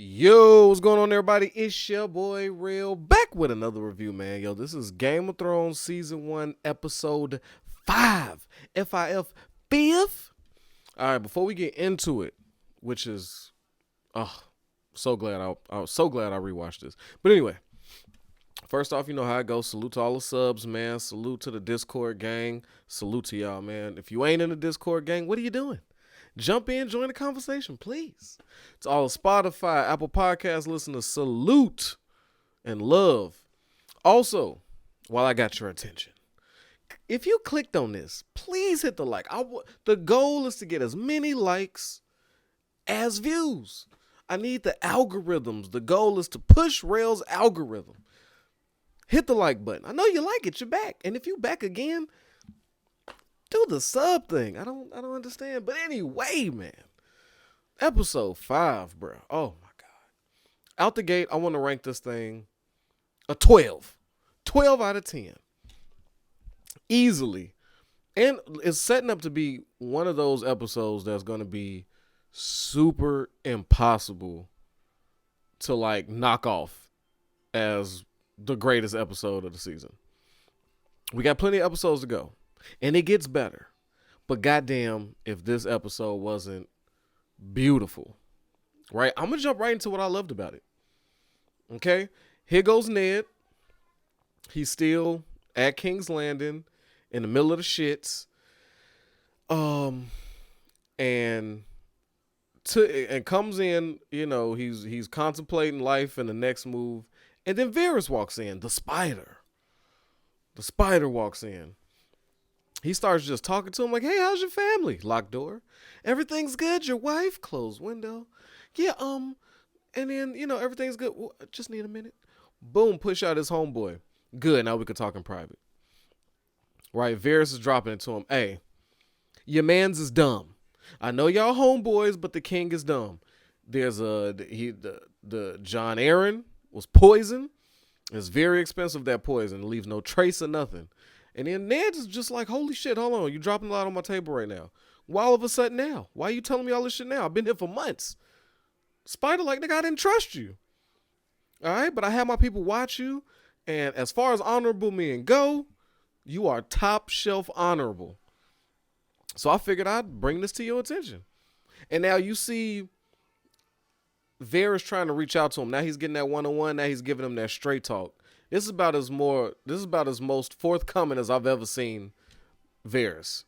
Yo, what's going on, everybody? It's your boy Real back with another review, man. Yo, this is Game of Thrones Season 1, Episode 5. FIF 5th. All right, before we get into it, which is, so glad I was so glad I rewatched this. But anyway, first off, you know how it goes. Salute to all the subs, man. Salute to the Discord gang. Salute to y'all, man. If you ain't in the Discord gang, what are you doing? Jump in, join the conversation, please. It's all Spotify, Apple Podcast listeners. Salute and love. Also, while I got your attention, if you clicked on this, please hit the like. The goal is to get as many likes as views. I need the algorithms. The goal is to push Rail's algorithm. Hit the like button. I know you like it. You're back. And if you back again, do the sub thing. I don't understand. But anyway, man. Episode 5, bro. Oh, my God. Out the gate, I want to rank this thing a 12. 12 out of 10. Easily. And it's setting up to be one of those episodes that's going to be super impossible to, like, knock off as the greatest episode of the season. We got plenty of episodes to go. And it gets better. But goddamn, if this episode wasn't beautiful. Right? I'm going to jump right into what I loved about it. Okay? Here goes Ned. He's still at King's Landing in the middle of the shits. And comes in, you know, he's contemplating life and the next move. And then Varys walks in, the spider. The spider walks in. He starts just talking to him like, hey, how's your family? Locked door. Everything's good. Your wife? Closed window. Yeah, and then, you know, everything's good. Just need a minute. Boom, push out his homeboy. Good, now we can talk in private. Right, Varys is dropping it to him. Hey, your mans is dumb. I know y'all homeboys, but the king is dumb. There's the John Aaron was poisoned. It's very expensive, that poison. It leaves no trace of nothing. And then Ned is just like, holy shit, hold on. You dropping a lot on my table right now. Why all of a sudden now? Why are you telling me all this shit now? I've been here for months. Spider, like, nigga, I didn't trust you. All right, but I had my people watch you. And as far as honorable men go, you are top shelf honorable. So I figured I'd bring this to your attention. And now you see Varys trying to reach out to him. Now he's getting that one-on-one. Now he's giving him that straight talk. This is about as most forthcoming as I've ever seen Varys.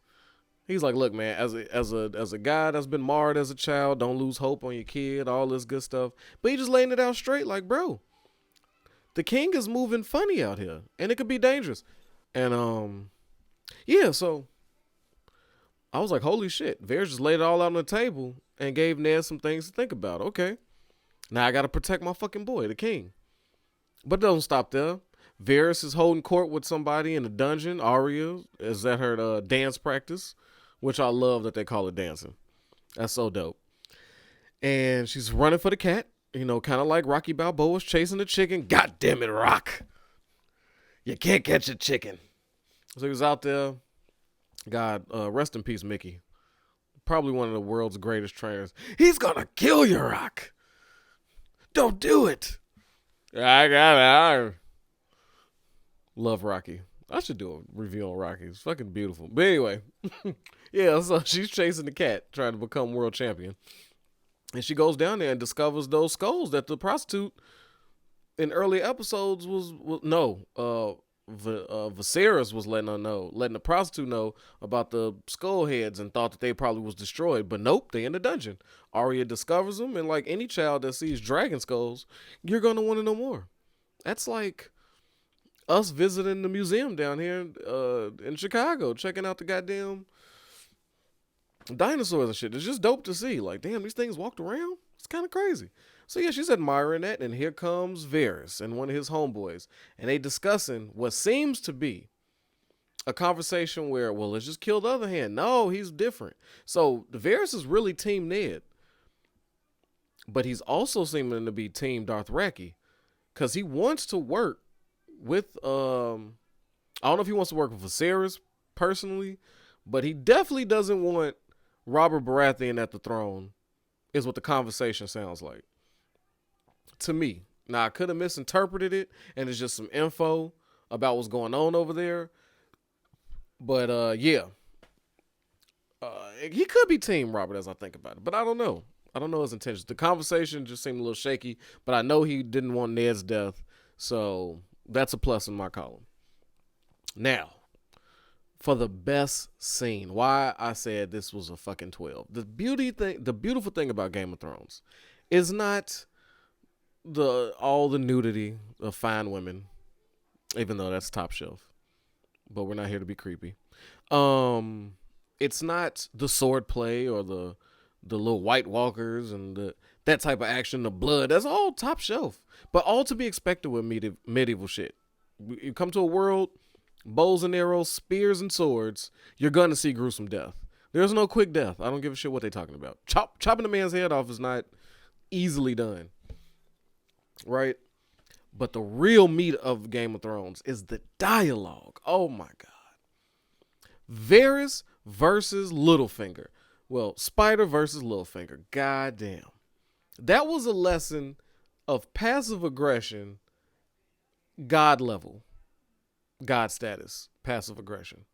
He's like, look, man, as a guy that's been marred as a child, don't lose hope on your kid, all this good stuff. But he just laying it out straight, like, bro, the king is moving funny out here, and it could be dangerous. And yeah, so I was like, holy shit, Varys just laid it all out on the table and gave Ned some things to think about. Okay, now I got to protect my fucking boy, the king. But it doesn't stop there. Varys is holding court with somebody in a dungeon. Arya is at her dance practice, which I love that they call it dancing. That's so dope. And she's running for the cat, you know, kind of like Rocky Balboa's chasing the chicken. God damn it, Rock. You can't catch a chicken. So he was out there. God, rest in peace, Mickey. Probably one of the world's greatest trainers. He's going to kill you, Rock. Don't do it. I got it. Love Rocky. I should do a review on Rocky. It's fucking beautiful. But anyway, yeah, so she's chasing the cat, trying to become world champion. And she goes down there and discovers those skulls that the prostitute in early episodes Viserys was letting the prostitute know about the skull heads and thought that they probably was destroyed. But nope, they in the dungeon. Arya discovers them, and like any child that sees dragon skulls, you're going to want to know more. That's like us visiting the museum down here in Chicago, checking out the goddamn dinosaurs and shit. It's just dope to see. Like, damn, these things walked around? It's kind of crazy. So yeah, she's admiring that, and here comes Varys and one of his homeboys, and they discussing what seems to be a conversation where, well, let's just kill the other hand. No, he's different. So the Varys is really Team Ned, but he's also seeming to be Team Dothraki, because he wants to work with I don't know if he wants to work with Viserys personally, but he definitely doesn't want Robert Baratheon at the throne, is what the conversation sounds like. to me. Now, I could have misinterpreted it, and it's just some info about what's going on over there. But, yeah. He could be Team Robert as I think about it, but I don't know. I don't know his intentions. The conversation just seemed a little shaky, but I know he didn't want Ned's death, so that's a plus in my column. Now, for the best scene, why I said this was a fucking 12. The beautiful thing about Game of Thrones is not all the nudity of fine women, even though that's top shelf. But we're not here to be creepy. It's not the sword play or the little White Walkers and that type of action, the blood. That's all top shelf, but all to be expected with medieval shit. You come to a world, bows and arrows, spears and swords, you're gonna see gruesome death. There's no quick death. I don't give a shit what they're talking about. Chopping a man's head off is not easily done, right? But the real meat of Game of Thrones is the dialogue. Oh my God. Varys versus Littlefinger. Well, Spider versus Littlefinger. God damn. That was a lesson of passive aggression, God level. God status, passive aggression.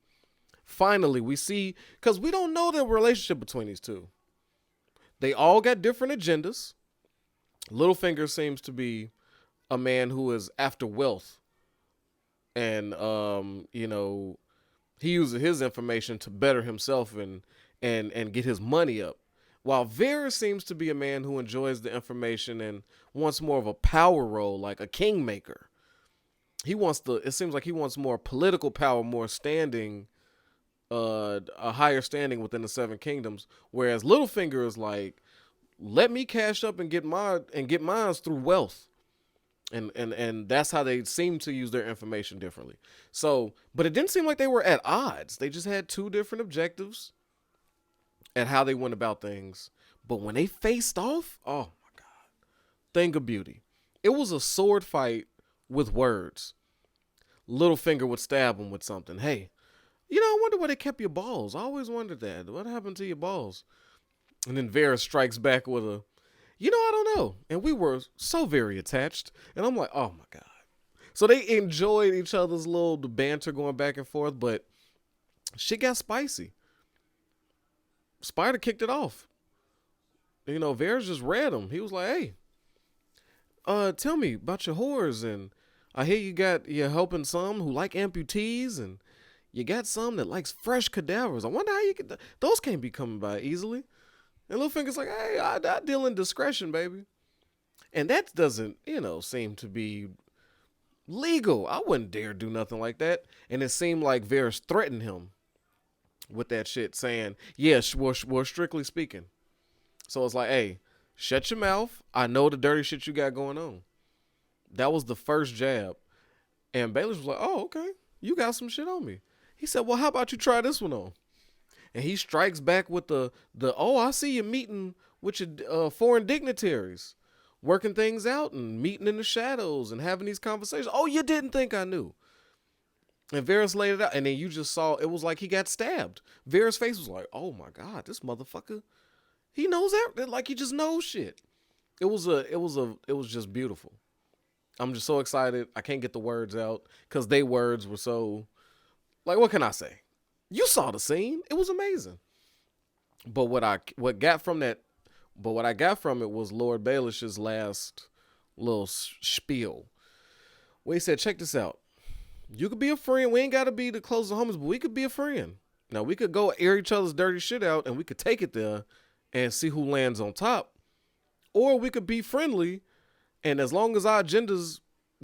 Finally, we see, because we don't know the relationship between these two. They all got different agendas. Littlefinger seems to be a man who is after wealth. And, he uses his information to better himself and get his money up. While Varys seems to be a man who enjoys the information and wants more of a power role, like a kingmaker. It seems like he wants more political power, more standing, a higher standing within the Seven Kingdoms. Whereas Littlefinger is like, let me cash up and get mine through wealth. And that's how they seem to use their information differently. So, but it didn't seem like they were at odds. They just had two different objectives at how they went about things. But when they faced off, oh my God, thing of beauty. It was a sword fight with words. Littlefinger would stab him with something. Hey, I wonder where they kept your balls. I always wondered that. What happened to your balls? And then Varys strikes back with a, I don't know. And we were so very attached. And I'm like, oh my God. So they enjoyed each other's little banter going back and forth, but shit got spicy. Spider kicked it off. Varys just read him. He was like, hey, tell me about your whores. And I hear you're helping some who like amputees, and you got some that likes fresh cadavers. I wonder how you get those can't be coming by easily. And Littlefinger's like, hey, I deal in discretion, baby. And that doesn't, seem to be legal. I wouldn't dare do nothing like that. And it seemed like Varys threatened him with that shit, saying, yeah, we're strictly speaking. So it's like, hey, shut your mouth. I know the dirty shit you got going on. That was the first jab. And Baelish was like, oh, okay. You got some shit on me. He said, well, how about you try this one on? And he strikes back with the I see you meeting with your foreign dignitaries, working things out and meeting in the shadows and having these conversations. Oh, you didn't think I knew. And Varys laid it out, and then you just saw it was like he got stabbed. Varys' face was like, oh my God, this motherfucker, he knows everything. Like he just knows shit. It was just beautiful. I'm just so excited. I can't get the words out because they words were so, like, what can I say? You saw the scene. It was amazing. But what I got from it was Lord Baelish's last little spiel, where he said, check this out. You could be a friend. We ain't got to be the closest homies, but we could be a friend. Now, we could go air each other's dirty shit out, and we could take it there and see who lands on top. Or we could be friendly, and as long as our agendas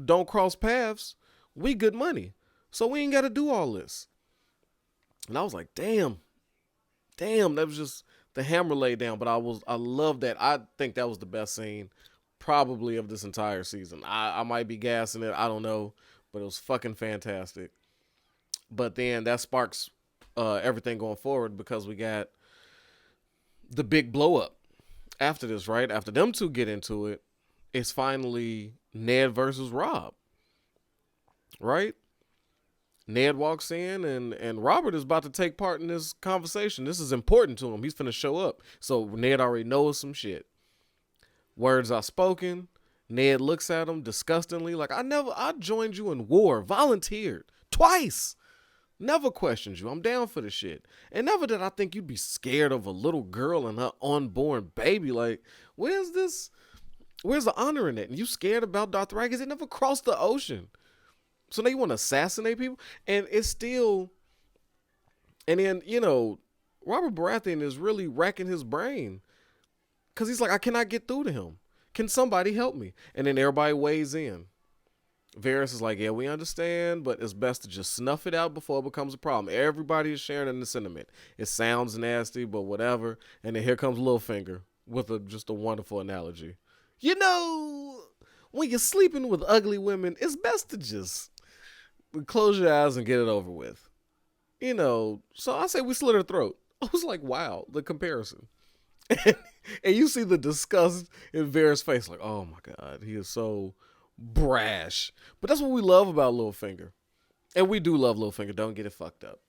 don't cross paths, we good money. So we ain't got to do all this. And I was like, damn, that was just the hammer laid down. But I love that. I think that was the best scene probably of this entire season. I might be gassing it. I don't know. But it was fucking fantastic. But then that sparks everything going forward because we got the big blow up after this, right? After them two get into it, it's finally Ned versus Robb, right? Ned walks in and Robert is about to take part in this conversation. This is important to him. He's finna show up. So Ned already knows some shit. Words are spoken. Ned looks at him disgustingly, like, I joined you in war, volunteered twice. Never questioned you. I'm down for the shit. And never did I think you'd be scared of a little girl and her unborn baby. Like, where's this? Where's the honor in it? And you scared about Dothrakis? It never crossed the ocean. So now you want to assassinate people? And it's still. And then, Robert Baratheon is really racking his brain. Because he's like, I cannot get through to him. Can somebody help me? And then everybody weighs in. Varys is like, yeah, we understand, but it's best to just snuff it out before it becomes a problem. Everybody is sharing in the sentiment. It sounds nasty, but whatever. And then here comes Littlefinger with just a wonderful analogy. When you're sleeping with ugly women, it's best to just close your eyes and get it over with. So I say we slit her throat. I was like, wow, the comparison. And you see the disgust in Varys' face, like, oh my God, he is so brash. But that's what we love about Littlefinger. And we do love Littlefinger, don't get it fucked up.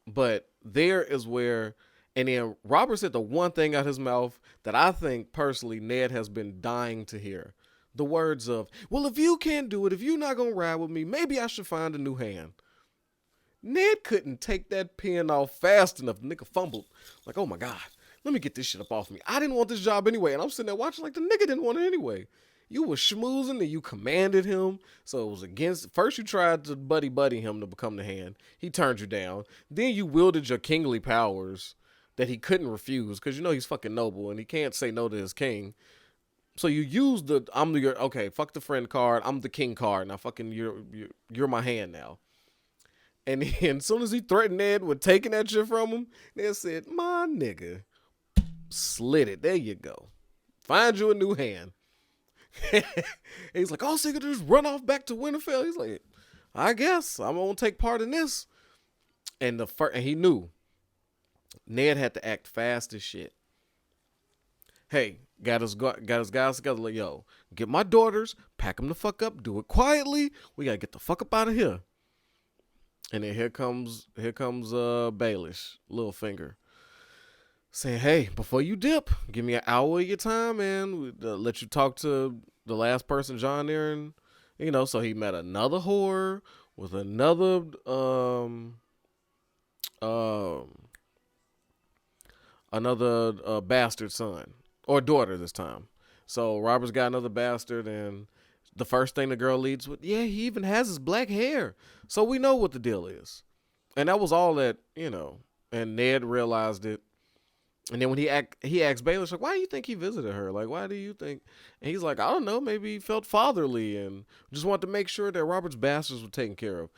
But there is where, and then Robert said the one thing out his mouth that I think personally Ned has been dying to hear. The words of, well, if you can't do it, if you're not going to ride with me, maybe I should find a new hand. Ned couldn't take that pen off fast enough. The nigga fumbled. Like, oh my God, let me get this shit up off me. I didn't want this job anyway. And I'm sitting there watching like the nigga didn't want it anyway. You were schmoozing and you commanded him. So it was against, first you tried to buddy him to become the hand. He turned you down. Then you wielded your kingly powers that he couldn't refuse because he's fucking noble and he can't say no to his king. So you used okay, fuck the friend card. I'm the king card. Now fucking you're my hand now. And then as soon as he threatened Ned with taking that shit from him, Ned said, my nigga, slit it. There you go. Find you a new hand. He's like, oh, so you could just run off back to Winterfell? He's like, I guess I'm going to take part in this. And he knew Ned had to act fast as shit. Hey, got his guys together like, yo, get my daughters, pack them the fuck up, do it quietly. We got to get the fuck up out of here. And then here comes Baelish, Littlefinger, saying, hey, before you dip, give me an hour of your time, man. Let you talk to the last person, John Aaron. So he met another whore with another bastard son. Or daughter this time. So Robert's got another bastard, and the first thing the girl leads with, yeah, he even has his black hair. So we know what the deal is. And that was all that, and Ned realized it. And then when he asked Baelish, like, why do you think he visited her? Like, why do you think? And he's like, I don't know, maybe he felt fatherly and just wanted to make sure that Robert's bastards were taken care of.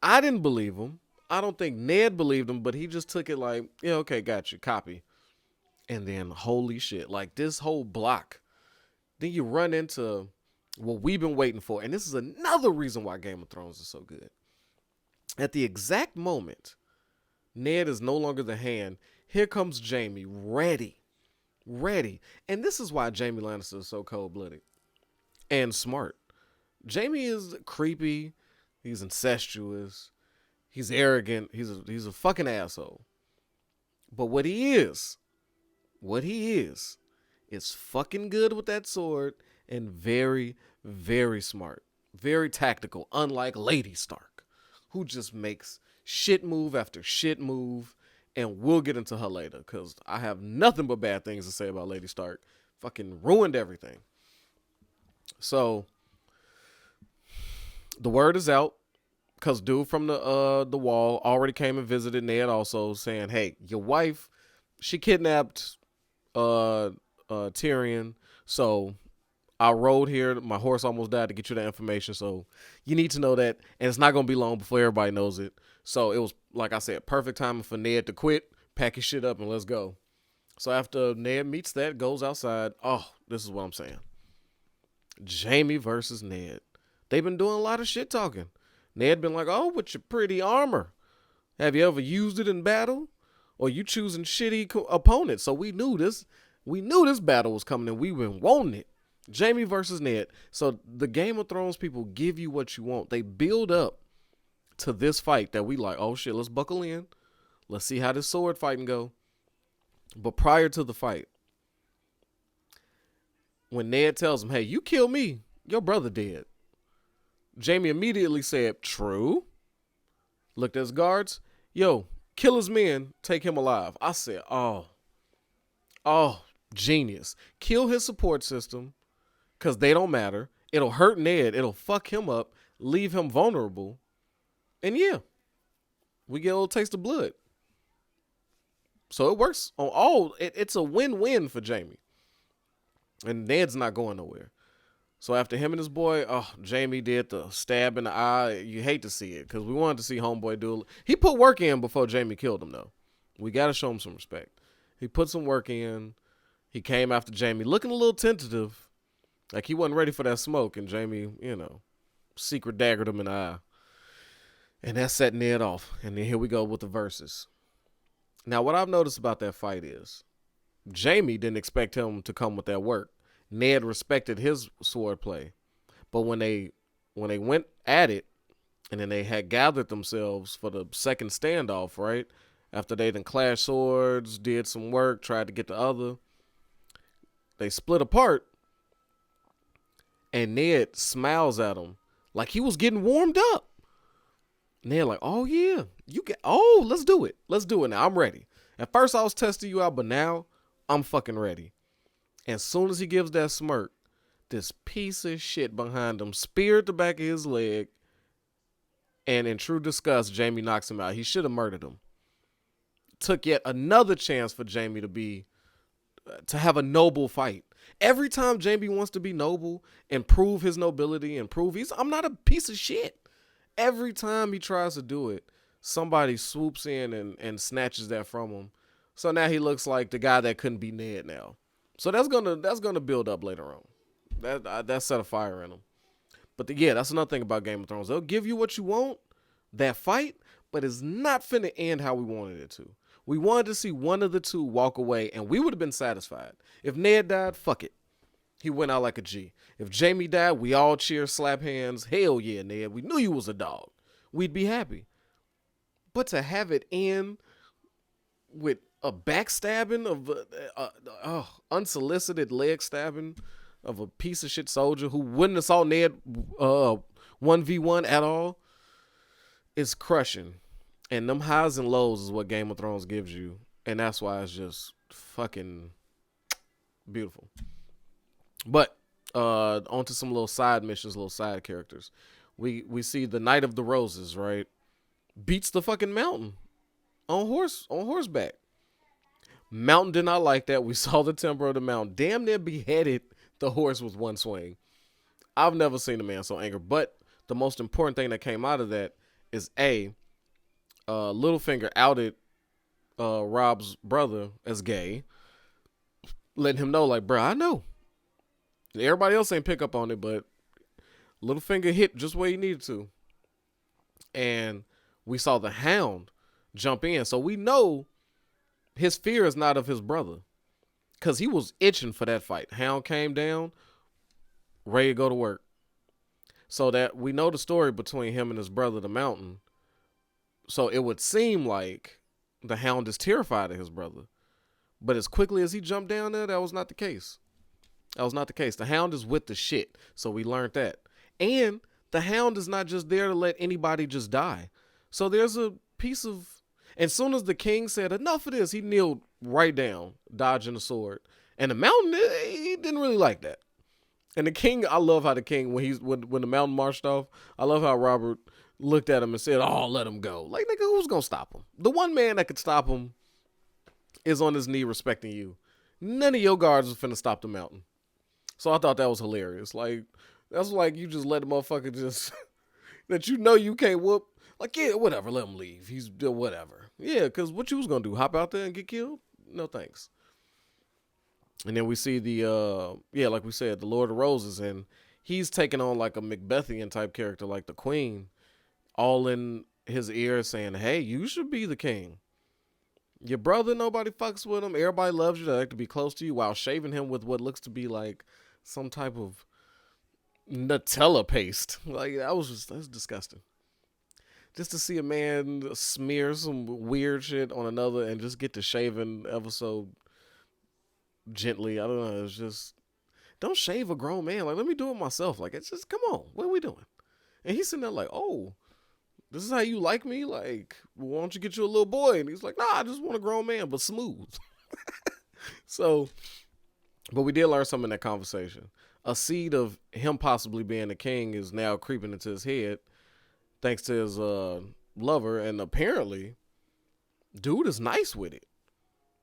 I didn't believe him. I don't think Ned believed him, but he just took it like, yeah, okay, got you, copy. And then, holy shit, like this whole block. Then you run into what we've been waiting for. And this is another reason why Game of Thrones is so good. At the exact moment, Ned is no longer the hand. Here comes Jaime, ready. And this is why Jaime Lannister is so cold-blooded and smart. Jaime is creepy. He's incestuous. He's arrogant. He's a fucking asshole. But what he is fucking good with that sword and very, very smart. Very tactical, unlike Lady Stark, who just makes shit move after shit move. And we'll get into her later because I have nothing but bad things to say about Lady Stark. Fucking ruined everything. So the word is out because dude from the wall already came and visited Ned also saying, hey, your wife, she kidnapped Tyrion. So I rode here. My horse almost died to get you that information. So you need to know that. And it's not going to be long before everybody knows it. So it was, like I said, perfect timing for Ned to quit, pack his shit up, and let's go. So after Ned meets that, goes outside. Oh, this is what I'm saying. Jaime versus Ned. They've been doing a lot of shit talking. Ned been like, oh, with your pretty armor. Have you ever used it in battle? Or you choosing shitty opponents? So we knew this. We knew this battle was coming and we been wanting it. Jaime versus Ned. So the Game of Thrones people give you what you want. They build up to this fight that we like, oh shit, let's buckle in. Let's see how this sword fighting go. But prior to the fight, When Ned tells him, hey, you kill me, your brother did. Jaime immediately said, true. Looked at his guards. Yo, kill his men, take him alive. I said, oh, genius. Kill his support system, because they don't matter. It'll hurt Ned. It'll fuck him up, leave him vulnerable. And yeah, we get a little taste of blood. So it works on all. It's a win-win for Jaime. And Ned's not going nowhere. So after him and his boy, Jaime did the stab in the eye. You hate to see it because we wanted to see Homeboy do it. He put work in before Jaime killed him, though. We got to show him some respect. He put some work in. He came after Jaime looking a little tentative. Like he wasn't ready for that smoke. And Jaime, secret daggered him in the eye. And that set Ned off. And then here we go with the verses. Now, what I've noticed about that fight is Jaime didn't expect him to come with that work. Ned respected his swordplay. But when they went at it, and then they had gathered themselves for the second standoff, right? After they then clashed swords, did some work, tried to get the other, they split apart. And Ned smiles at him like he was getting warmed up. Ned like, oh yeah, let's do it. Let's do it now. I'm ready. At first I was testing you out, but now I'm fucking ready. And as soon as he gives that smirk, this piece of shit behind him speared the back of his leg. And in true disgust, Jaime knocks him out. He should have murdered him. Took yet another chance for Jaime to have a noble fight. Every time Jaime wants to be noble and prove his nobility and prove I'm not a piece of shit. Every time he tries to do it, somebody swoops in and snatches that from him. So now he looks like the guy that couldn't be Ned now. So that's gonna build up later on. That set a fire in him. But that's another thing about Game of Thrones. They'll give you what you want, that fight, but it's not finna end how we wanted it to. We wanted to see one of the two walk away, and we would have been satisfied. If Ned died, fuck it. He went out like a G. If Jaime died, we all cheer, slap hands. Hell yeah, Ned. We knew you was a dog. We'd be happy. But to have it end with a backstabbing of unsolicited leg stabbing of a piece of shit soldier who wouldn't assault Ned 1v1 at all is crushing. And them highs and lows is what Game of Thrones gives you. And that's why it's just fucking beautiful. But onto some little side missions, little side characters. We see the Knight of the Roses, right? Beats the fucking Mountain on horseback. Mountain did not like that. We saw the temper of the Mountain. Damn near beheaded the horse with one swing. I've never seen a man so angry. But the most important thing that came out of that is Littlefinger outed Rob's brother as gay, letting him know, like, bro, I know. Everybody else ain't pick up on it, but Littlefinger hit just where he needed to. And we saw the Hound jump in. So we know his fear is not of his brother, because he was itching for that fight. Hound came down, ready to go to work. So that we know the story between him and his brother, the Mountain. So it would seem like the Hound is terrified of his brother. But as quickly as he jumped down there, that was not the case. That was not the case. The Hound is with the shit. So we learned that. And the Hound is not just there to let anybody just die. So there's a piece of... And as soon as the king said, enough of this, he kneeled right down, dodging the sword. And the Mountain, he didn't really like that. And the king, I love how the king, when the Mountain marched off, I love how Robert looked at him and said, oh, let him go. Like, nigga, who's going to stop him? The one man that could stop him is on his knee respecting you. None of your guards was finna stop the Mountain. So I thought that was hilarious. Like, that's like you just let the motherfucker just, that you know you can't whoop. Like, yeah, whatever, let him leave. He's whatever. Yeah, because what you was going to do, hop out there and get killed? No thanks. And then we see like we said, the Lord of Roses, and he's taking on like a Macbethian type character, like the queen, all in his ear saying, hey, you should be the king. Your brother, nobody fucks with him. Everybody loves you. They like to be close to you, while shaving him with what looks to be like some type of Nutella paste. Like, that's disgusting. Just to see a man smear some weird shit on another and just get to shaving ever so gently. I don't know. It's just don't shave a grown man. Like, let me do it myself. Like, it's just, come on, what are we doing? And he's sitting there like, oh, this is how you like me? Like, why don't you get you a little boy? And he's like, nah, I just want a grown man, but smooth. So, but we did learn something in that conversation. A seed of him possibly being the king is now creeping into his head thanks to his lover. And apparently, dude is nice with it.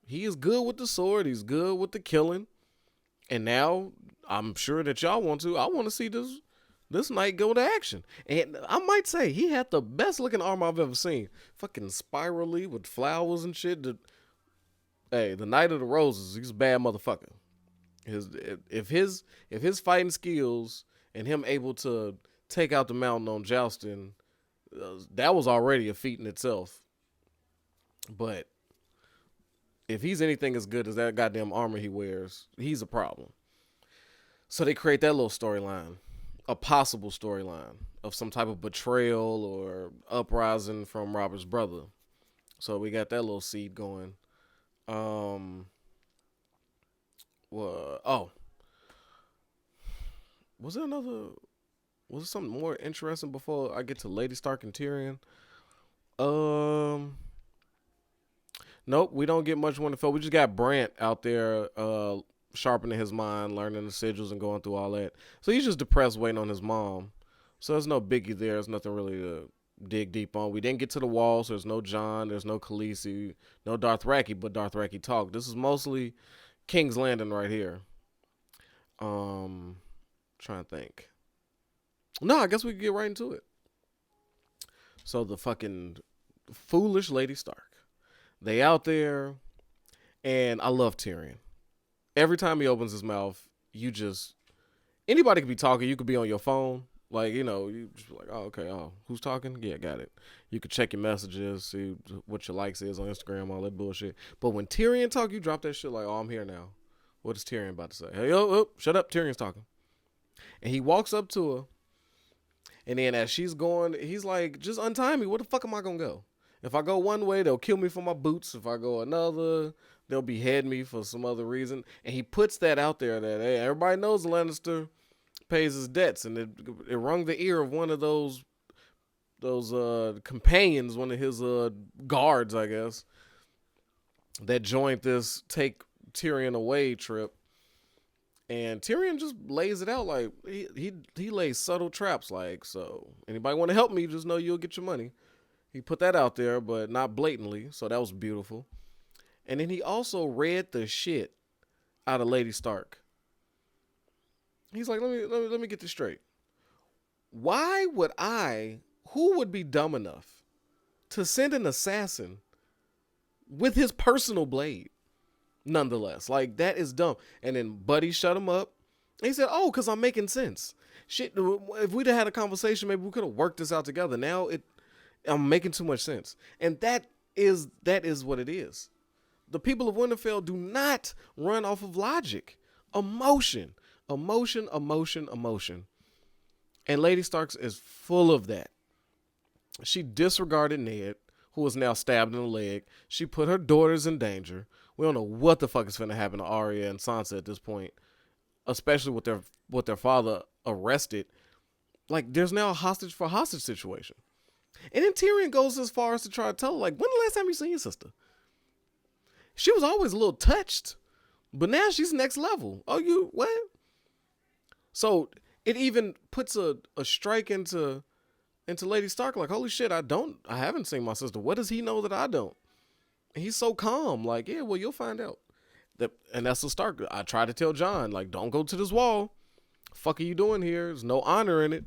He is good with the sword. He's good with the killing. And now, I'm sure that y'all want to. I want to see this knight go to action. And I might say, he had the best looking armor I've ever seen. Fucking spirally with flowers and shit. Hey, the Knight of the Roses, he's a bad motherfucker. If his fighting skills and him able to take out the mountain on jousting, that was already a feat in itself. But if he's anything as good as that goddamn armor he wears, he's a problem. So they create that little storyline, a possible storyline of some type of betrayal or uprising from Robert's brother. So we got that little seed going. Was there something more interesting before I get to Lady Stark and Tyrion? Nope, we don't get much Winterfell. We just got Brant out there sharpening his mind, learning the sigils and going through all that. So he's just depressed waiting on his mom. So there's no biggie there. There's nothing really to dig deep on. We didn't get to the wall, so there's no Jon, there's no Khaleesi, no Dothraki, but Dothraki talk. This is mostly King's Landing right here. Trying to think. No, I guess we can get right into it. So the fucking foolish Lady Stark. They out there, and I love Tyrion. Every time he opens his mouth, anybody could be talking. You could be on your phone. Like, you just be like, oh, okay, who's talking? Yeah, got it. You could check your messages, see what your likes is on Instagram, all that bullshit. But when Tyrion talk, you drop that shit like, oh, I'm here now. What is Tyrion about to say? Hey, shut up, Tyrion's talking. And he walks up to her, and then as she's going, he's like, just untie me. Where the fuck am I going to go? If I go one way, they'll kill me for my boots. If I go another, they'll behead me for some other reason. And he puts that out there that, hey, everybody knows Lannister pays his debts, and it rung the ear of one of those companions, one of his guards, I guess, that joined this take Tyrion away trip. And Tyrion just lays it out like he lays subtle traps like, so anybody want to help me, just know you'll get your money. He put that out there, but not blatantly, so that was beautiful. And then he also read the shit out of Lady Stark. He's like, let me get this straight. Who would be dumb enough to send an assassin with his personal blade? Nonetheless, like, that is dumb. And then Buddy shut him up. And he said, oh, because I'm making sense. Shit, if we'd have had a conversation, maybe we could have worked this out together. Now I'm making too much sense. And that is what it is. The people of Winterfell do not run off of logic. Emotion. And Lady Stark is full of that. She disregarded Ned, who was now stabbed in the leg. She put her daughters in danger. We don't know what the fuck is finna happen to Arya and Sansa at this point, especially with their father arrested. Like, there's now a hostage for hostage situation. And then Tyrion goes as far as to try to tell her, like, when the last time you seen your sister? She was always a little touched, but now she's next level. Oh, you, what? So it even puts a strike into Lady Stark, like, holy shit, I haven't seen my sister. What does he know that I don't? And he's so calm, like, yeah, well, you'll find out. And that's the Stark. I try to tell Jon, like, don't go to this wall. Fuck are you doing here? There's no honor in it.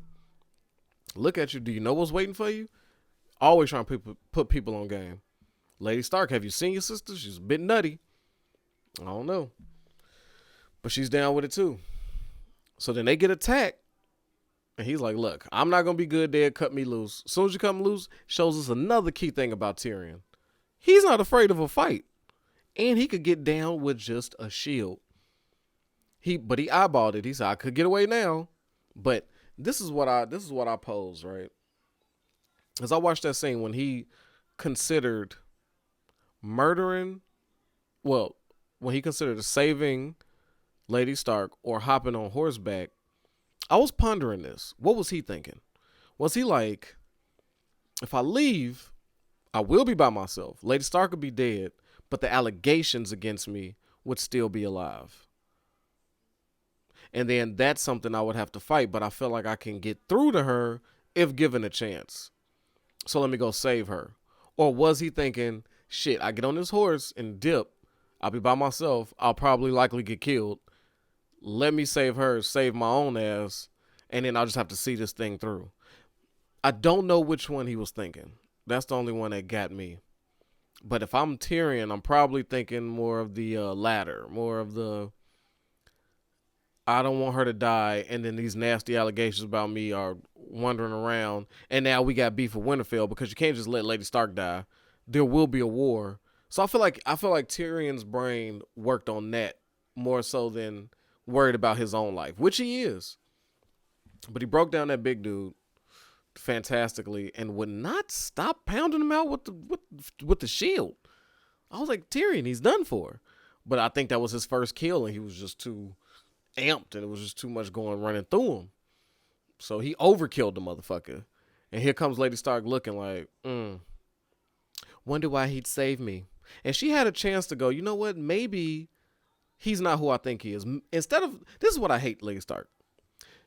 Look at you. Do you know what's waiting for you? Always trying to put people on game. Lady Stark, have you seen your sister? She's a bit nutty. I don't know. But she's down with it too. So then they get attacked. And he's like, look, I'm not going to be good there. Cut me loose. As soon as you cut me loose, shows us another key thing about Tyrion. He's not afraid of a fight. And he could get down with just a shield. But he eyeballed it. He said, I could get away now. But this is what I pose, right? As I watched that scene when he considered when he considered saving Lady Stark or hopping on horseback, I was pondering this. What was he thinking? Was he like, if I leave, I will be by myself. Lady Stark would be dead, but the allegations against me would still be alive. And then that's something I would have to fight, but I feel like I can get through to her if given a chance. So let me go save her. Or was he thinking, shit, I get on this horse and dip. I'll be by myself. I'll probably likely get killed. Let me save her, save my own ass, and then I'll just have to see this thing through. I don't know which one he was thinking. That's the only one that got me. But if I'm Tyrion, I'm probably thinking more of the latter, more of the I don't want her to die, and then these nasty allegations about me are wandering around, and now we got beef with Winterfell because you can't just let Lady Stark die. There will be a war. So I feel like Tyrion's brain worked on that more so than worried about his own life, which he is. But he broke down that big dude fantastically and would not stop pounding him out with the shield. I was like, Tyrion, he's done for. But I think that was his first kill, and he was just too amped, and it was just too much going running through him. So he overkilled the motherfucker. And here comes Lady Stark looking like, wonder why he'd save me. And she had a chance to go, you know what? Maybe he's not who I think he is. Instead of, this is what I hate Lady Stark.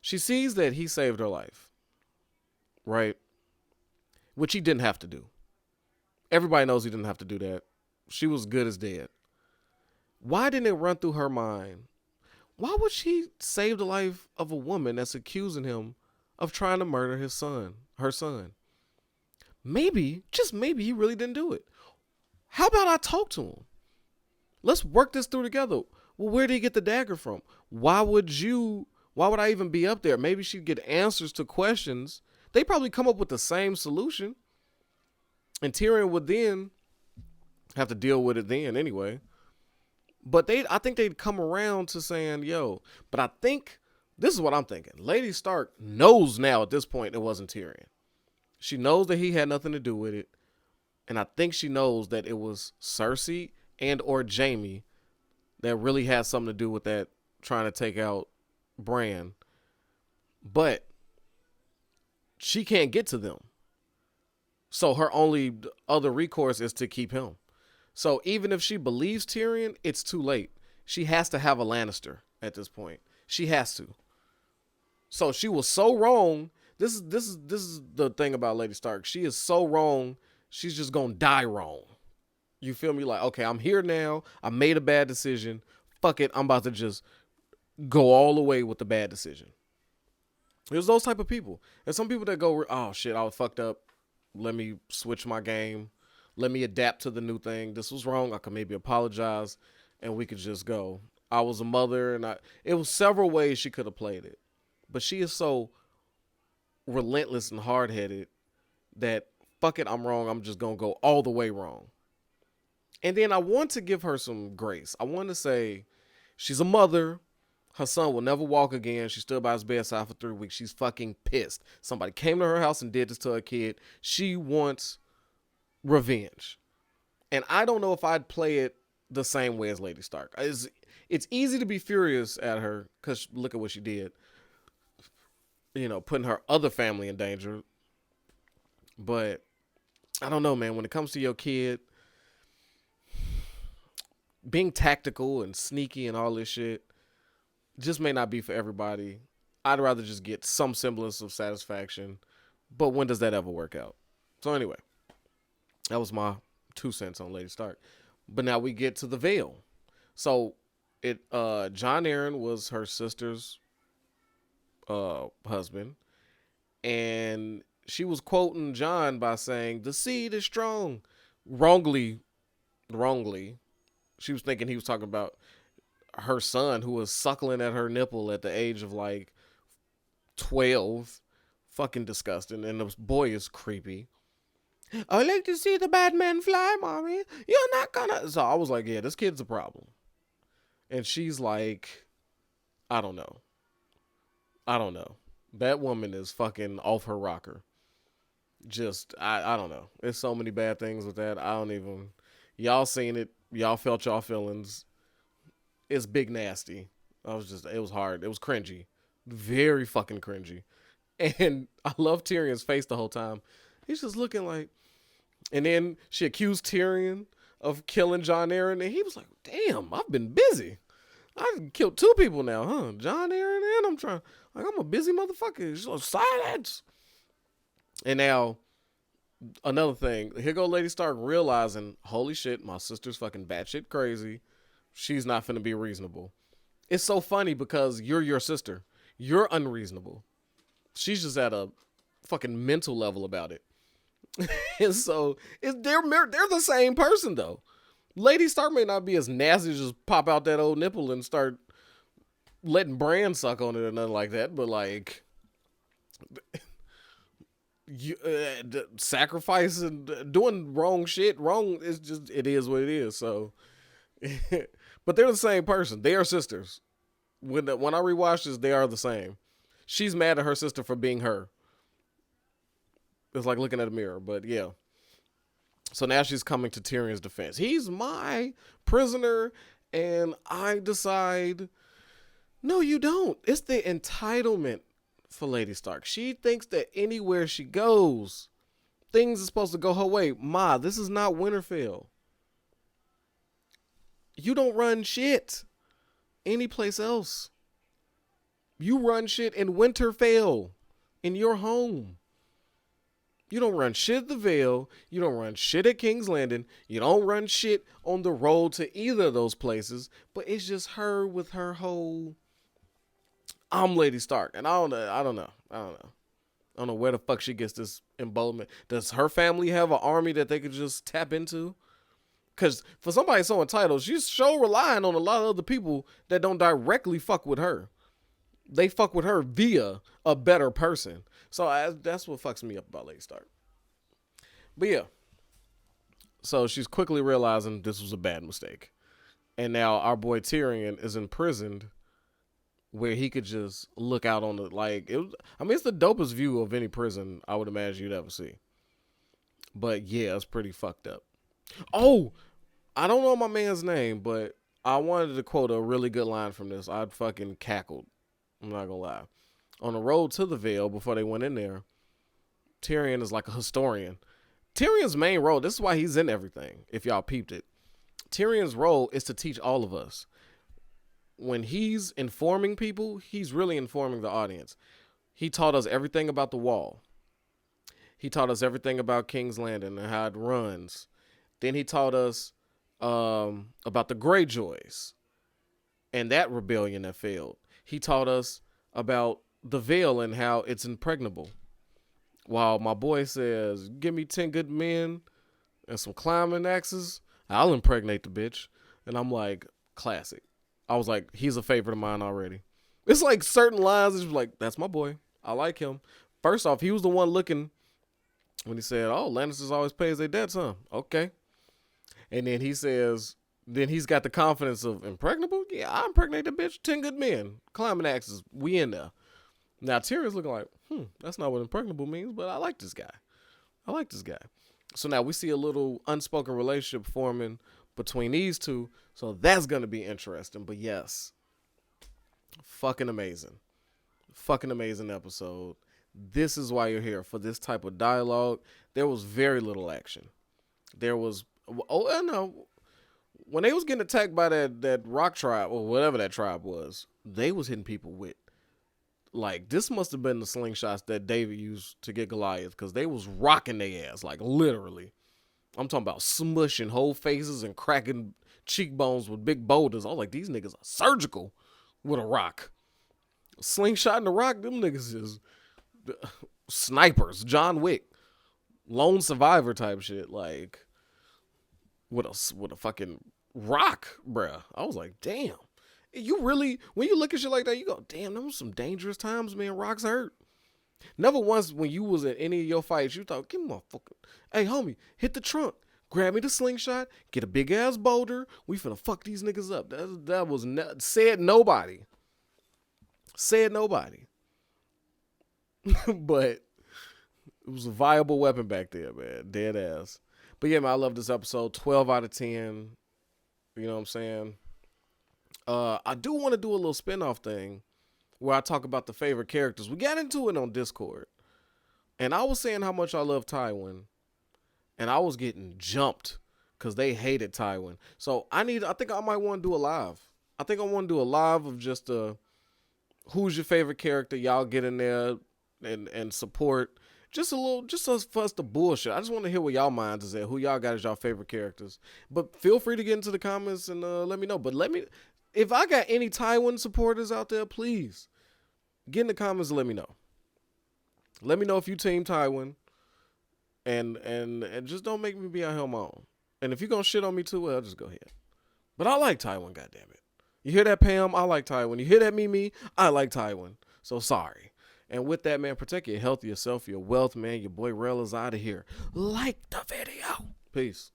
She sees that he saved her life, right? Which he didn't have to do. Everybody knows he didn't have to do that. She was good as dead. Why didn't it run through her mind? Why would she save the life of a woman that's accusing him of trying to murder her son? Maybe, just maybe, he really didn't do it. How about I talk to him? Let's work this through together. Well, where did he get the dagger from? Why would I even be up there? Maybe she'd get answers to questions. They probably come up with the same solution. And Tyrion would then have to deal with it then anyway. But I think they'd come around to saying, yo, but I think, this is what I'm thinking. Lady Stark knows now at this point it wasn't Tyrion. She knows that he had nothing to do with it. And I think she knows that it was Cersei and or Jaime that really had something to do with that, trying to take out Bran. But she can't get to them. So her only other recourse is to keep him. So even if she believes Tyrion, it's too late. She has to have a Lannister at this point. She has to. So she was so wrong. This is the thing about Lady Stark. She is so wrong. She's just gonna die wrong. You feel me? Like, okay, I'm here now. I made a bad decision. Fuck it. I'm about to just go all the way with the bad decision. There's those type of people. And some people that go, oh shit, I was fucked up. Let me switch my game. Let me adapt to the new thing. This was wrong. I could maybe apologize, and we could just go. I was a mother, and it was several ways she could have played it. But she is so relentless and hard-headed that, fuck it, I'm wrong. I'm just going to go all the way wrong. And then I want to give her some grace. I want to say she's a mother. Her son will never walk again. She stood by his bedside for 3 weeks. She's fucking pissed. Somebody came to her house and did this to her kid. She wants revenge. And I don't know if I'd play it the same way as Lady Stark. It's easy to be furious at her because look at what she did. You know, putting her other family in danger. But I don't know, man. When it comes to your kid, being tactical and sneaky and all this shit just may not be for everybody. I'd rather just get some semblance of satisfaction. But when does that ever work out? So anyway, that was my 2 cents on Lady Stark. But now we get to the Vale. So Jon Arryn was her sister's husband, and she was quoting Jon by saying, "The seed is strong." Wrongly. She was thinking he was talking about her son who was suckling at her nipple at the age of like 12. Fucking disgusting. And the boy is creepy. I like to see the bad man fly, mommy. You're not gonna. So I was like, yeah, this kid's a problem. And she's like, I don't know. That woman is fucking off her rocker. Just, I don't know. There's so many bad things with that. I don't even. Y'all seen it. Y'all felt y'all feelings. It's big nasty. It was hard. It was cringy. Very fucking cringy. And I love Tyrion's face the whole time. He's just looking like, and then she accused Tyrion of killing Jon Arryn, and he was like, damn, I've been busy. I've killed 2 people now, huh? Jon Arryn, and I'm a busy motherfucker. So silence. And now, another thing, here go Lady Stark realizing, holy shit, my sister's fucking batshit crazy. She's not finna be reasonable. It's so funny because you're your sister. You're unreasonable. She's just at a fucking mental level about it. And so they're the same person though. Lady Stark may not be as nasty as just pop out that old nipple and start letting Bran suck on it or nothing like that, but like you sacrifice and doing wrong shit. Wrong is just, it is what it is. So, but they're the same person. They are sisters. When I rewatch this, they are the same. She's mad at her sister for being her. It's like looking at a mirror, but yeah. So now she's coming to Tyrion's defense. He's my prisoner, and I decide, no, you don't. It's the entitlement for Lady Stark. She thinks that anywhere she goes, things are supposed to go her way. Ma, this is not Winterfell. You don't run shit anyplace else. You run shit in Winterfell, in your home. You don't run shit at the Vale. You don't run shit at King's Landing. You don't run shit on the road to either of those places. But it's just her with her whole, I'm Lady Stark. And I don't know. I don't know where the fuck she gets this emboldenment. Does her family have an army that they could just tap into? Because for somebody so entitled, she's so relying on a lot of other people that don't directly fuck with her. They fuck with her via a better person. So that's what fucks me up about Lady Stark. But yeah. So she's quickly realizing this was a bad mistake. And now our boy Tyrion is imprisoned where he could just look out on the, like, it's the dopest view of any prison I would imagine you'd ever see. But yeah, it's pretty fucked up. Oh, I don't know my man's name, but I wanted to quote a really good line from this. I'd fucking cackled. I'm not gonna lie. On the road to the Vale, before they went in there, Tyrion is like a historian. Tyrion's main role, this is why he's in everything, if y'all peeped it. Tyrion's role is to teach all of us. When he's informing people, he's really informing the audience. He taught us everything about the Wall. He taught us everything about King's Landing and how it runs. Then he taught us about the Greyjoys and that rebellion that failed. He taught us about the Vale and how it's impregnable. While my boy says, give me 10 good men and some climbing axes, I'll impregnate the bitch. And I'm like, classic. I was like, he's a favorite of mine already. It's like certain lines, it's like, that's my boy. I like him. First off, he was the one looking when he said, oh, Lannisters always pays their debts, huh? Okay. And then he says, then he's got the confidence of impregnable? Yeah, I impregnate the bitch. 10 good men. Climbing axes. We in there. Now, Tyrion's looking like, that's not what impregnable means, but I like this guy. So now we see a little unspoken relationship forming between these two. So that's going to be interesting. But yes, fucking amazing. Fucking amazing episode. This is why you're here, for this type of dialogue. There was very little action. There was, when they was getting attacked by that rock tribe, or whatever that tribe was, they was hitting people with, like, this must have been the slingshots that David used to get Goliath, because they was rocking their ass, like, literally. I'm talking about smushing whole faces and cracking cheekbones with big boulders. I was like, these niggas are surgical with a rock. Slingshot and the rock, them niggas is snipers, John Wick, lone survivor type shit, like, with a fucking rock, bruh. I was like, damn. You really, when you look at shit like that, you go, damn, there was some dangerous times, man. Rocks hurt. Never once when you was in any of your fights, you thought, give me my fucking, hey, homie, hit the trunk. Grab me the slingshot. Get a big ass boulder. We finna fuck these niggas up. That was said nobody. Said nobody. But it was a viable weapon back there, man. Dead ass. But yeah, man, I love this episode. 12 out of 10. You know what I'm saying? I do want to do a little spinoff thing where I talk about the favorite characters. We got into it on Discord, and I was saying how much I love Tywin, and I was getting jumped because they hated Tywin. So I think I might want to do a live. I think I want to do a live of just who's your favorite character. Y'all get in there and support. Just a little, just for us to bullshit. I just want to hear what y'all minds is at. Who y'all got as y'all favorite characters. But feel free to get into the comments and let me know. But if I got any Tywin supporters out there, please get in the comments and let me know. Let me know if you team Tywin. And just don't make me be out here on my own. And if you're going to shit on me too, well, just go ahead. But I like Tywin, goddammit. You hear that, Pam? I like Tywin. You hear that, Mimi? I like Tywin. So sorry. And with that, man, protect your health, yourself, your wealth, man. Your boy Rel is out of here. Like the video. Peace.